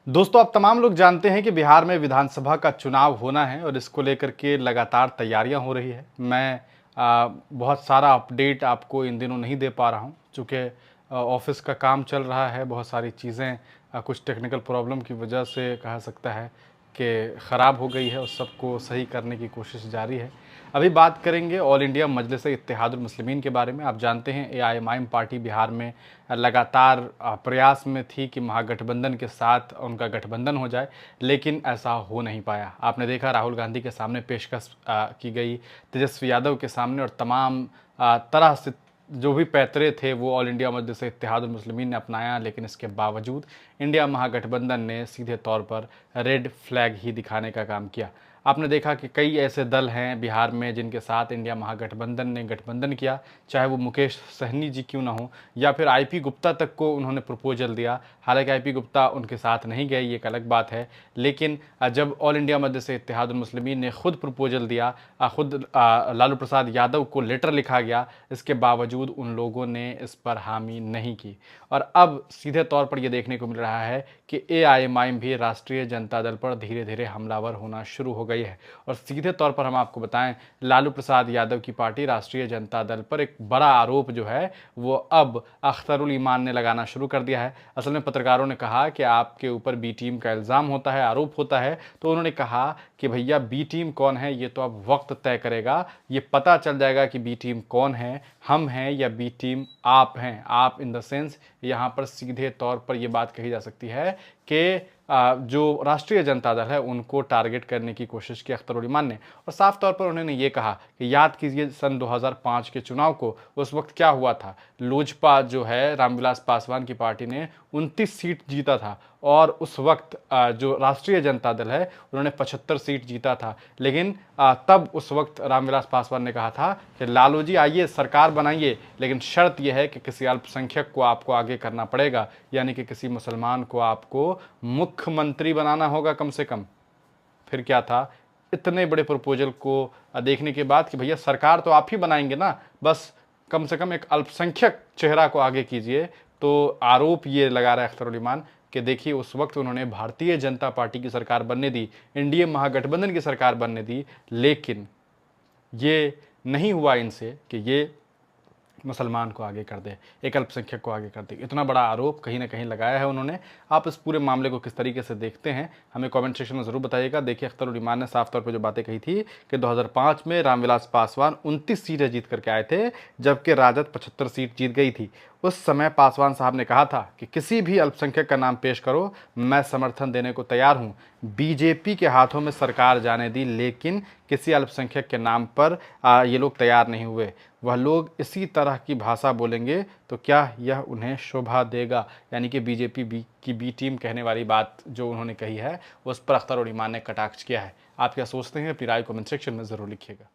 दोस्तों, अब तमाम लोग जानते हैं कि बिहार में विधानसभा का चुनाव होना है और इसको लेकर के लगातार तैयारियां हो रही है। मैं बहुत सारा अपडेट आपको इन दिनों नहीं दे पा रहा हूं, चूँकि ऑफिस का काम चल रहा है। बहुत सारी चीज़ें कुछ टेक्निकल प्रॉब्लम की वजह से कहा सकता है कि ख़राब हो गई है और सबको सही करने की कोशिश जारी है। अभी बात करेंगे ऑल इंडिया मजलिस-ए-इत्तेहादुल मुस्लिमीन के बारे में। आप जानते हैं एआईएमआईएम पार्टी बिहार में लगातार प्रयास में थी कि महागठबंधन के साथ उनका गठबंधन हो जाए, लेकिन ऐसा हो नहीं पाया। आपने देखा राहुल गांधी के सामने पेशकश की गई, तेजस्वी यादव के सामने, और तमाम तरह से जो भी पैतरे थे वो ऑल इंडिया मजलिस-ए-इत्तेहादुल मुस्लिमीन ने अपनाया, लेकिन इसके बावजूद इंडिया महागठबंधन ने सीधे तौर पर रेड फ्लैग ही दिखाने का काम किया। आपने देखा कि कई ऐसे दल हैं बिहार में जिनके साथ इंडिया महागठबंधन ने गठबंधन किया, चाहे वो मुकेश सहनी जी क्यों ना हो, या फिर आईपी गुप्ता तक को उन्होंने प्रपोजल दिया। हालांकि आईपी गुप्ता उनके साथ नहीं गए, ये एक अलग बात है, लेकिन जब ऑल इंडिया मजलिस-ए-इत्तेहादुल मुस्लिमीन ने खुद प्रपोजल दिया, खुद लालू प्रसाद यादव को लेटर लिखा गया, इसके बावजूद उन लोगों ने इस पर हामी नहीं की। और अब सीधे तौर पर यह देखने को मिल रहा है कि एआईएमआईएम भी राष्ट्रीय जनता दल पर धीरे धीरे हमलावर होना शुरू हो गई है। और सीधे तौर पर हम आपको बताएं, लालू प्रसाद यादव की पार्टी राष्ट्रीय जनता दल पर एक बड़ा आरोप जो है वो अब अख्तरुल ईमान ने लगाना शुरू कर दिया है। असल में पत्रकारों ने कहा कि आपके ऊपर बी टीम का इल्ज़ाम होता है, आरोप होता है, तो उन्होंने कहा कि भैया बी टीम कौन है ये तो अब वक्त तय करेगा, ये पता चल जाएगा कि बी टीम कौन है, हम हैं या बी टीम आप हैं। आप इन द सेंस यहाँ पर सीधे तौर पर यह बात कही जा सकती है कि जो राष्ट्रीय जनता दल है उनको टारगेट करने की कोशिश की अख्तरुल ईमान ने। और साफ तौर पर उन्होंने ये कहा कि याद कीजिए सन 2005 के चुनाव को, उस वक्त क्या हुआ था। लोजपा जो है, रामविलास पासवान की पार्टी ने 29 सीट जीता था, और उस वक्त जो राष्ट्रीय जनता दल है उन्होंने 75 सीट जीता था। लेकिन तब उस वक्त रामविलास पासवान ने कहा था कि लालू जी आइए सरकार बनाइए, लेकिन शर्त यह है कि किसी अल्पसंख्यक को आपको आगे करना पड़ेगा, यानी कि किसी मुसलमान को आपको मुख्यमंत्री बनाना होगा कम से कम। फिर क्या था, इतने बड़े प्रपोजल को देखने के बाद कि भैया सरकार तो आप ही बनाएंगे ना, बस कम से कम एक अल्पसंख्यक चेहरा को आगे कीजिए। तो आरोप ये लगा रहा है अख्तरुल ईमान कि देखिए उस वक्त उन्होंने भारतीय जनता पार्टी की सरकार बनने दी, एनडीए महागठबंधन की सरकार बनने दी, लेकिन ये नहीं हुआ इनसे कि ये मुसलमान को आगे कर दे, एक अल्पसंख्यक को आगे कर दे। इतना बड़ा आरोप कहीं ना कहीं लगाया है उन्होंने। आप इस पूरे मामले को किस तरीके से देखते हैं हमें कमेंट सेक्शन में ज़रूर बताइएगा। देखिए अख्तरुल ईमान ने साफ तौर पर जो बातें कही थी कि 2005 में रामविलास पासवान 29 सीटें जीत करके आए थे, जबकि राजद 75 सीट जीत गई थी। उस समय पासवान साहब ने कहा था कि किसी भी अल्पसंख्यक का नाम पेश करो, मैं समर्थन देने को तैयार हूँ। बीजेपी के हाथों में सरकार जाने दी, लेकिन किसी अल्पसंख्यक के नाम पर ये लोग तैयार नहीं हुए। वह लोग इसी तरह की भाषा बोलेंगे तो क्या यह उन्हें शोभा देगा, यानी कि बीजेपी की बी टीम कहने वाली बात जो उन्होंने कही है उस पर अख्तरुल ईमान ने कटाक्ष किया है। आप क्या सोचते हैं? अपनी राय कमेंट सेक्शन में ज़रूर लिखिएगा।